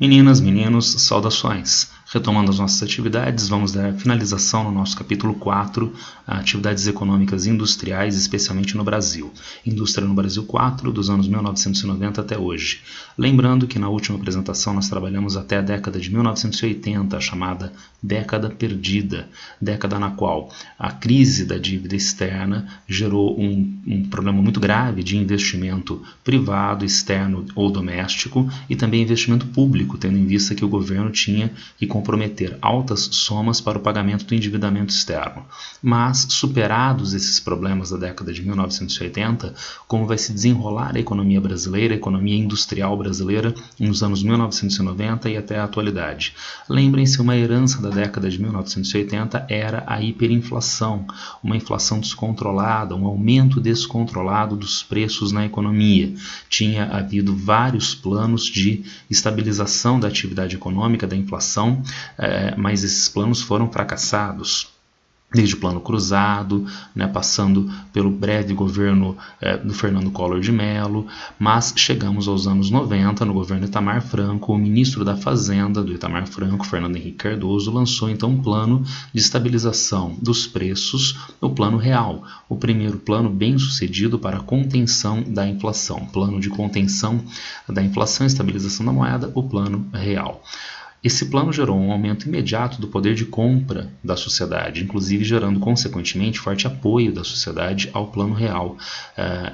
Meninas, meninos, saudações! Retomando as nossas atividades, vamos dar finalização no nosso capítulo 4, atividades econômicas industriais, especialmente no Brasil. Indústria no Brasil 4, dos anos 1990 até hoje. Lembrando que na última apresentação nós trabalhamos até a década de 1980, a chamada década perdida, década na qual a crise da dívida externa gerou um problema muito grave de investimento privado, externo ou doméstico e também investimento público, tendo em vista que o governo tinha que comprometer altas somas para o pagamento do endividamento externo. Mas, superados esses problemas da década de 1980, como vai se desenrolar a economia brasileira, a economia industrial brasileira nos anos 1990 e até a atualidade? Lembrem-se, uma herança da década de 1980 era a hiperinflação, uma inflação descontrolada, um aumento descontrolado dos preços na economia. Tinha havido vários planos de estabilização da atividade econômica, da inflação, mas esses planos foram fracassados. Desde o plano cruzado, passando pelo breve governo do Fernando Collor de Mello, mas chegamos aos anos 90, no governo Itamar Franco, o ministro da Fazenda do Itamar Franco, Fernando Henrique Cardoso, lançou então um plano de estabilização dos preços, o Plano Real, o primeiro plano bem sucedido para a contenção da inflação, plano de contenção da inflação e estabilização da moeda, o Plano Real. Esse plano gerou um aumento imediato do poder de compra da sociedade, inclusive gerando, consequentemente, forte apoio da sociedade ao Plano Real.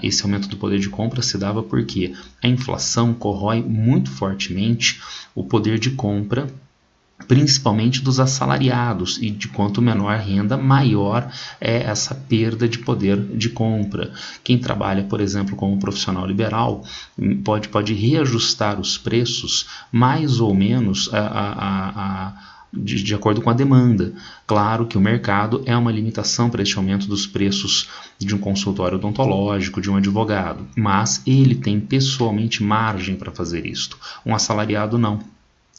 Esse aumento do poder de compra se dava porque a inflação corrói muito fortemente o poder de compra, principalmente dos assalariados, e de quanto menor a renda, maior é essa perda de poder de compra. Quem trabalha, por exemplo, como profissional liberal, pode reajustar os preços mais ou menos de acordo com a demanda. Claro que o mercado é uma limitação para este aumento dos preços de um consultório odontológico, de um advogado, mas ele tem pessoalmente margem para fazer isto. Um assalariado não.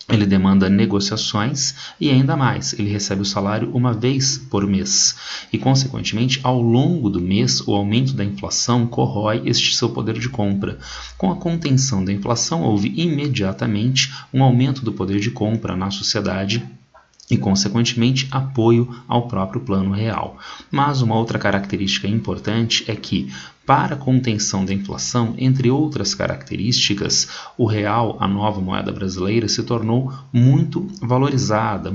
Ele demanda negociações e ainda mais, ele recebe o salário uma vez por mês e, consequentemente, ao longo do mês, o aumento da inflação corrói este seu poder de compra. Com a contenção da inflação, houve imediatamente um aumento do poder de compra na sociedade e, consequentemente, apoio ao próprio Plano Real. Mas uma outra característica importante é que, para a contenção da inflação, entre outras características, o real, a nova moeda brasileira, se tornou muito valorizada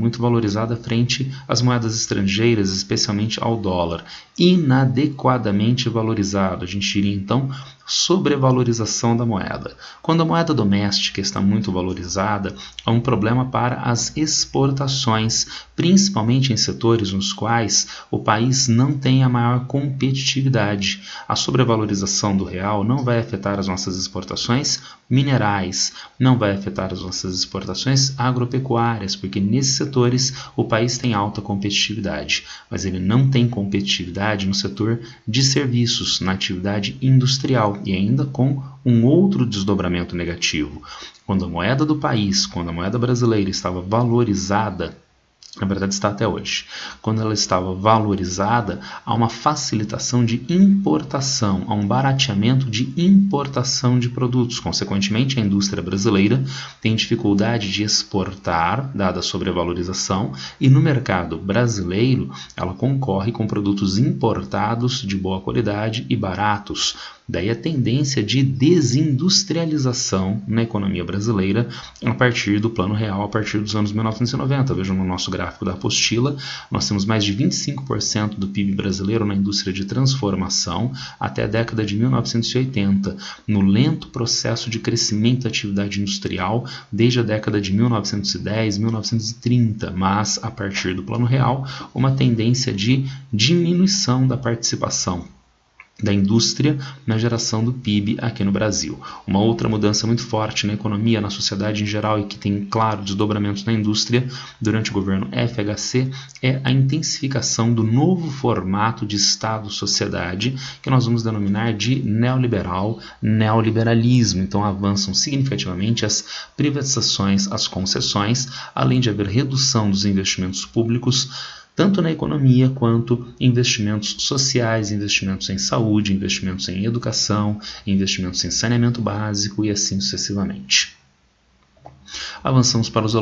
frente às moedas estrangeiras, especialmente ao dólar, inadequadamente valorizado. A gente diria, então, sobrevalorização da moeda. Quando a moeda doméstica está muito valorizada, há um problema para as exportações, principalmente em setores nos quais o país não tem a maior competitividade. A sobrevalorização do real não vai afetar as nossas exportações minerais, não vai afetar as nossas exportações agropecuárias, porque nesses setores o país tem alta competitividade, mas ele não tem competitividade no setor de serviços, na atividade industrial, e ainda com um outro desdobramento negativo. Quando a moeda do país, quando a moeda brasileira estava valorizada, na verdade está até hoje, quando ela estava valorizada, há uma facilitação de importação, há um barateamento de importação de produtos. Consequentemente, a indústria brasileira tem dificuldade de exportar, dada a sobrevalorização, e no mercado brasileiro ela concorre com produtos importados de boa qualidade e baratos. Daí a tendência de desindustrialização na economia brasileira a partir do Plano Real, a partir dos anos 1990. Vejam no nosso gráfico da apostila, nós temos mais de 25% do PIB brasileiro na indústria de transformação até a década de 1980, no lento processo de crescimento da atividade industrial desde a década de 1910, 1930, mas a partir do Plano Real, uma tendência de diminuição da participação da indústria na geração do PIB aqui no Brasil. Uma outra mudança muito forte na economia, na sociedade em geral e que tem, claro, desdobramentos na indústria durante o governo FHC é a intensificação do novo formato de Estado-sociedade que nós vamos denominar de neoliberalismo. Então avançam significativamente as privatizações, as concessões, além de haver redução dos investimentos públicos tanto na economia quanto investimentos sociais, investimentos em saúde, investimentos em educação, investimentos em saneamento básico e assim sucessivamente. Avançamos para os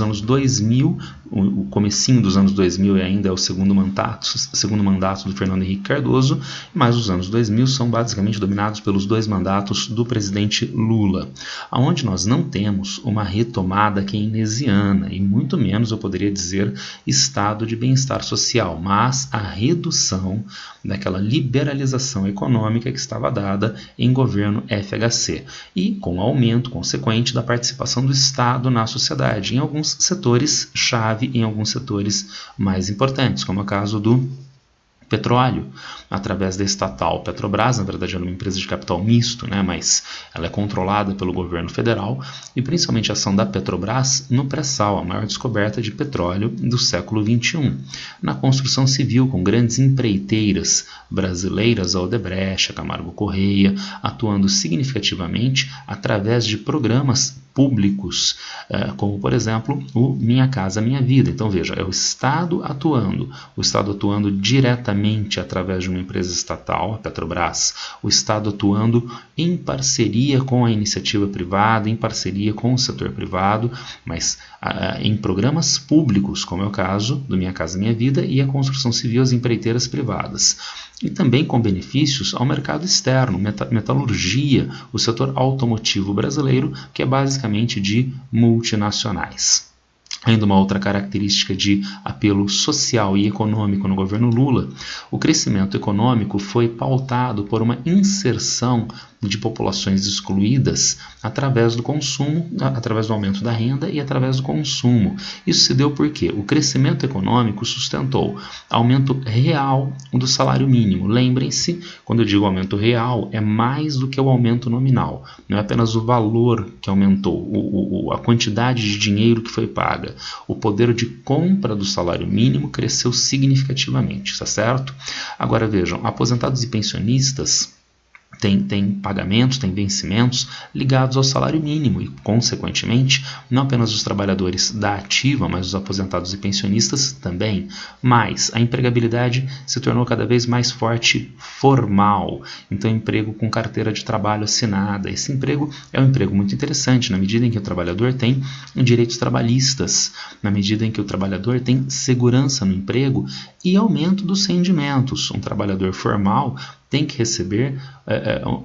anos 2000, o comecinho dos anos 2000 ainda é o segundo mandato do Fernando Henrique Cardoso, mas os anos 2000 são basicamente dominados pelos 2 mandatos do presidente Lula, onde nós não temos uma retomada keynesiana e muito menos, eu poderia dizer, estado de bem-estar social, mas a redução daquela liberalização econômica que estava dada em governo FHC e com o aumento consequente da participação do Estado na sociedade, em alguns setores-chave, em alguns setores mais importantes, como é o caso do petróleo, através da estatal Petrobras. Na verdade ela é uma empresa de capital misto, mas ela é controlada pelo governo federal, e principalmente a ação da Petrobras no pré-sal, a maior descoberta de petróleo do século XXI. Na construção civil, com grandes empreiteiras brasileiras, a Odebrecht, a Camargo Correia, atuando significativamente através de programas públicos, como por exemplo o Minha Casa Minha Vida. Então veja, é o Estado atuando diretamente através de uma empresa estatal, a Petrobras, o Estado atuando em parceria com a iniciativa privada, em parceria com o setor privado, mas em programas públicos, como é o caso do Minha Casa Minha Vida e a construção civil, as empreiteiras privadas. E também com benefícios ao mercado externo, metalurgia, o setor automotivo brasileiro, que é basicamente de multinacionais. Ainda uma outra característica de apelo social e econômico no governo Lula, o crescimento econômico foi pautado por uma inserção de populações excluídas através do consumo, através do aumento da renda e através do consumo. Isso se deu porque o crescimento econômico sustentou aumento real do salário mínimo. Lembrem-se, quando eu digo aumento real, é mais do que o aumento nominal. Não é apenas o valor que aumentou, a quantidade de dinheiro que foi paga. O poder de compra do salário mínimo cresceu significativamente, está certo? Agora vejam, aposentados e pensionistas tem pagamentos, tem vencimentos ligados ao salário mínimo e, consequentemente, não apenas os trabalhadores da ativa, mas os aposentados e pensionistas também. Mas a empregabilidade se tornou cada vez mais forte formal, então emprego com carteira de trabalho assinada. Esse emprego é um emprego muito interessante na medida em que o trabalhador tem direitos trabalhistas, na medida em que o trabalhador tem segurança no emprego e aumento dos rendimentos. Um trabalhador formal tem que receber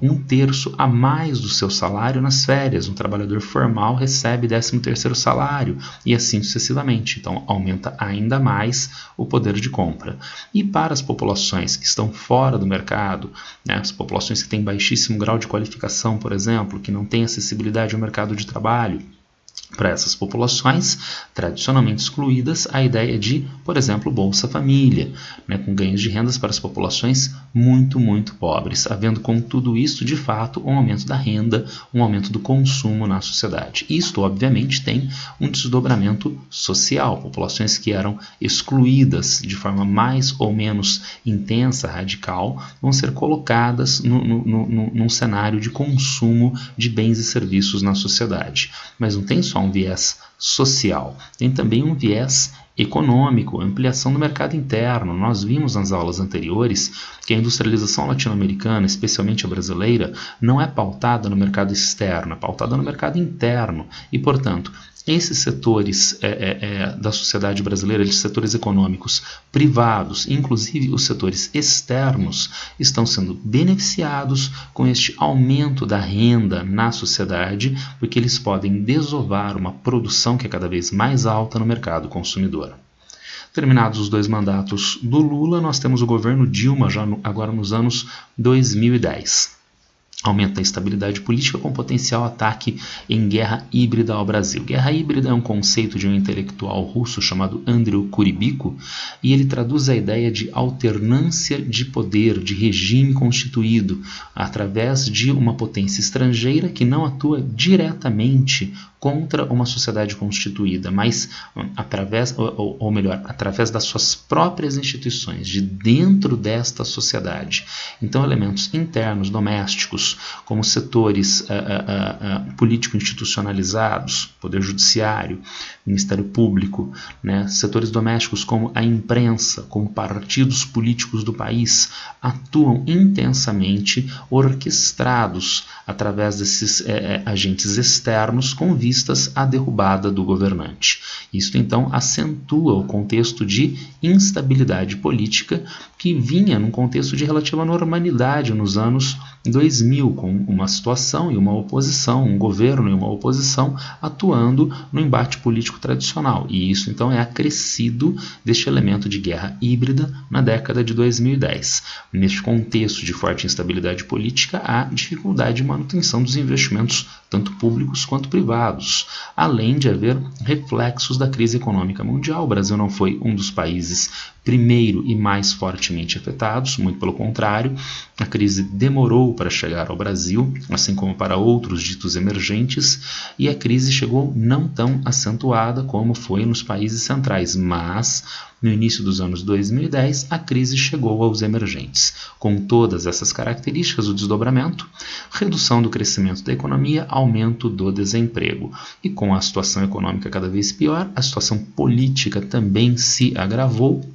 1/3 a mais do seu salário nas férias. Um trabalhador formal recebe 13º salário e assim sucessivamente. Então aumenta ainda mais o poder de compra. E para as populações que estão fora do mercado, as populações que têm baixíssimo grau de qualificação, por exemplo, que não têm acessibilidade ao mercado de trabalho, para essas populações tradicionalmente excluídas, a ideia de, por exemplo, Bolsa Família, com ganhos de rendas para as populações muito, muito pobres, havendo com tudo isso, de fato, um aumento da renda, um aumento do consumo na sociedade. Isto, obviamente, tem um desdobramento social. Populações que eram excluídas de forma mais ou menos intensa, radical, vão ser colocadas num cenário de consumo de bens e serviços na sociedade. Mas não tem só um viés social, tem também um viés econômico, ampliação do mercado interno. Nós vimos nas aulas anteriores que a industrialização latino-americana, especialmente a brasileira, não é pautada no mercado externo, é pautada no mercado interno e, portanto, esses setores da sociedade brasileira, esses setores econômicos privados, inclusive os setores externos, estão sendo beneficiados com este aumento da renda na sociedade, porque eles podem desovar uma produção que é cada vez mais alta no mercado consumidor. Terminados os 2 mandatos do Lula, nós temos o governo Dilma, agora nos anos 2010. Aumento da instabilidade política com potencial ataque em guerra híbrida ao Brasil. Guerra híbrida é um conceito de um intelectual russo chamado Andrei Kuribiko, e ele traduz a ideia de alternância de poder, de regime constituído, através de uma potência estrangeira que não atua diretamente contra uma sociedade constituída, mas através das suas próprias instituições, de dentro desta sociedade. Então, elementos internos, domésticos, domésticos, como setores político-institucionalizados, Poder Judiciário, Ministério Público, né? Setores domésticos como a imprensa, como partidos políticos do país, atuam intensamente orquestrados através desses agentes externos com vistas à derrubada do governante. Isto então acentua o contexto de instabilidade política que vinha num contexto de relativa normalidade nos anos 2000, com uma situação e uma oposição, um governo e uma oposição atuando no embate político tradicional. E isso então é acrescido deste elemento de guerra híbrida na década de 2010. Neste contexto de forte instabilidade política, há dificuldade de manutenção dos investimentos tanto públicos quanto privados, além de haver reflexos da crise econômica mundial. O Brasil não foi um dos países primeiro e mais fortemente afetados, muito pelo contrário, a crise demorou para chegar ao Brasil, assim como para outros ditos emergentes, e a crise chegou não tão acentuada como foi nos países centrais, mas no início dos anos 2010 a crise chegou aos emergentes. Com todas essas características, o desdobramento, redução do crescimento da economia, aumento do desemprego. E com a situação econômica cada vez pior, a situação política também se agravou.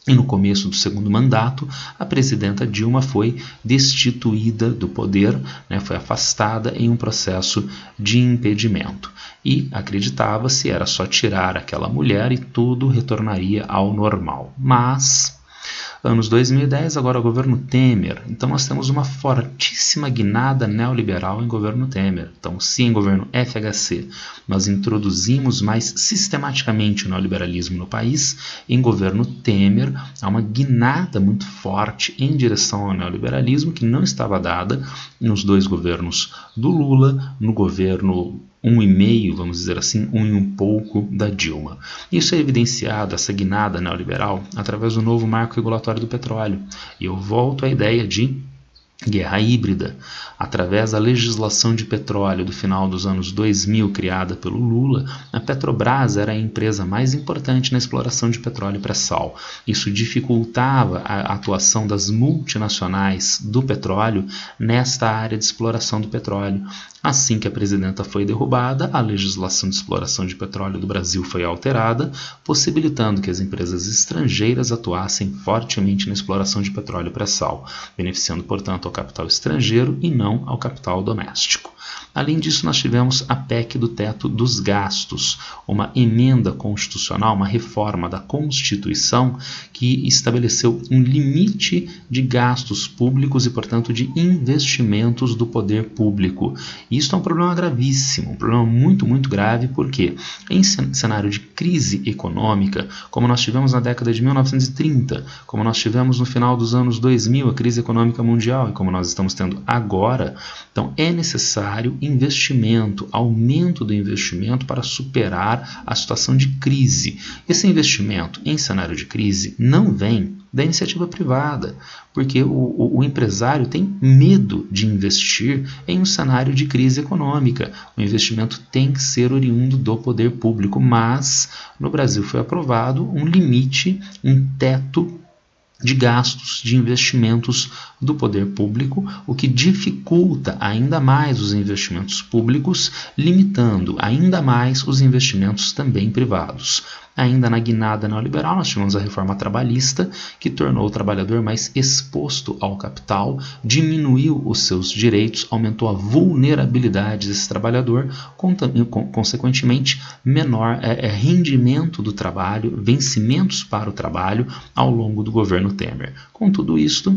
E no começo do segundo mandato, a presidenta Dilma foi destituída do poder, né, foi afastada em um processo de impedimento. E acreditava-se era só tirar aquela mulher e tudo retornaria ao normal. Mas anos 2010, agora o governo Temer. Então nós temos uma fortíssima guinada neoliberal em governo Temer. Então, se em governo FHC nós introduzimos mais sistematicamente o neoliberalismo no país, em governo Temer há uma guinada muito forte em direção ao neoliberalismo que não estava dada nos dois governos do Lula, no governo 1,5, vamos dizer assim, 1 da Dilma. Isso é evidenciado, essa guinada neoliberal, através do novo marco regulatório do petróleo. E eu volto à ideia de guerra híbrida. Através da legislação de petróleo do final dos anos 2000, criada pelo Lula, a Petrobras era a empresa mais importante na exploração de petróleo pré-sal. Isso dificultava a atuação das multinacionais do petróleo nesta área de exploração do petróleo. Assim que a presidenta foi derrubada, a legislação de exploração de petróleo do Brasil foi alterada, possibilitando que as empresas estrangeiras atuassem fortemente na exploração de petróleo pré-sal, beneficiando, portanto, ao capital estrangeiro e não ao capital doméstico. Além disso, nós tivemos a PEC do teto dos gastos, uma emenda constitucional, uma reforma da Constituição que estabeleceu um limite de gastos públicos e, portanto, de investimentos do poder público. Isso é um problema gravíssimo, um problema muito, muito grave, porque em cenário de crise econômica, como nós tivemos na década de 1930, como nós tivemos no final dos anos 2000, a crise econômica mundial, e como nós estamos tendo agora, então é necessário investimento, aumento do investimento para superar a situação de crise. Esse investimento em cenário de crise não vem da iniciativa privada, porque o empresário tem medo de investir em um cenário de crise econômica. O investimento tem que ser oriundo do poder público, mas no Brasil foi aprovado um limite, um teto de gastos, de investimentos do poder público, o que dificulta ainda mais os investimentos públicos, limitando ainda mais os investimentos também privados. Ainda na guinada neoliberal, nós tivemos a reforma trabalhista, que tornou o trabalhador mais exposto ao capital, diminuiu os seus direitos, aumentou a vulnerabilidade desse trabalhador, consequentemente, menor rendimento do trabalho, vencimentos para o trabalho ao longo do governo Temer. Com tudo isto,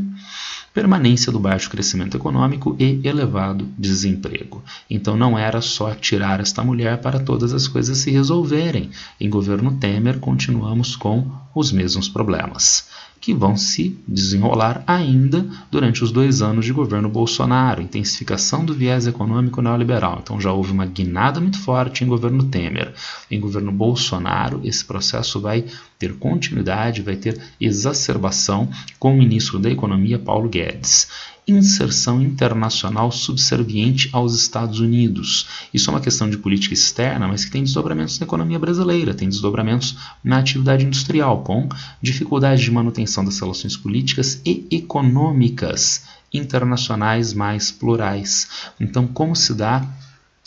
permanência do baixo crescimento econômico e elevado desemprego. Então não era só tirar esta mulher para todas as coisas se resolverem. Em governo Temer continuamos com os mesmos problemas, que vão se desenrolar ainda durante os 2 anos de governo Bolsonaro, intensificação do viés econômico neoliberal. Então já houve uma guinada muito forte em governo Temer. Em governo Bolsonaro, esse processo vai ter continuidade, vai ter exacerbação com o ministro da Economia, Paulo Guedes. inserção internacional subserviente aos Estados Unidos. Isso é uma questão de política externa, mas que tem desdobramentos na economia brasileira, tem desdobramentos na atividade industrial, com dificuldade de manutenção das relações políticas e econômicas internacionais mais plurais. Então, como se dá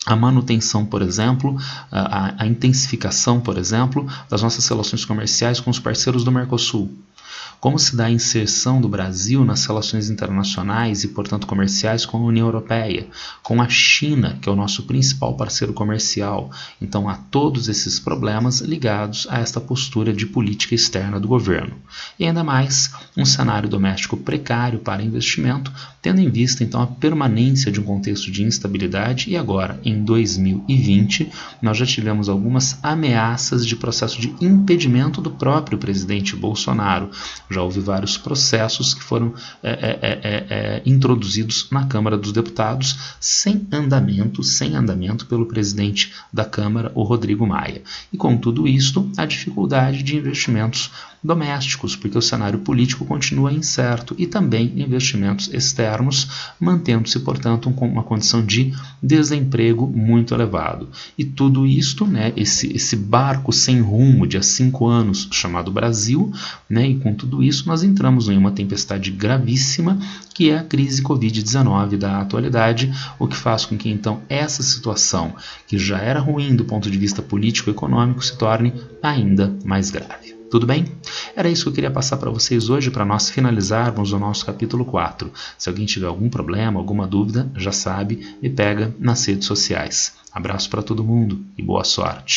a manutenção, por exemplo, a intensificação, por exemplo, das nossas relações comerciais com os parceiros do Mercosul? Como se dá a inserção do Brasil nas relações internacionais e, portanto, comerciais com a União Europeia, com a China, que é o nosso principal parceiro comercial? Então, há todos esses problemas ligados a esta postura de política externa do governo. E ainda mais, um cenário doméstico precário para investimento, tendo em vista, então, a permanência de um contexto de instabilidade e agora, em 2020, nós já tivemos algumas ameaças de processo de impedimento do próprio presidente Bolsonaro. Já houve vários processos que foram introduzidos na Câmara dos Deputados sem andamento pelo presidente da Câmara, o Rodrigo Maia. E com tudo isto, a dificuldade de investimentos domésticos, porque o cenário político continua incerto, e também investimentos externos, mantendo-se, portanto, com uma condição de desemprego muito elevado. E tudo isto, esse barco sem rumo de há 5 anos chamado Brasil, e com tudo isso nós entramos em uma tempestade gravíssima, que é a crise Covid-19 da atualidade, o que faz com que então essa situação, que já era ruim do ponto de vista político-econômico, se torne ainda mais grave. Tudo bem? Era isso que eu queria passar para vocês hoje, para nós finalizarmos o nosso capítulo 4. Se alguém tiver algum problema, alguma dúvida, já sabe, me pega nas redes sociais. Abraço para todo mundo e boa sorte!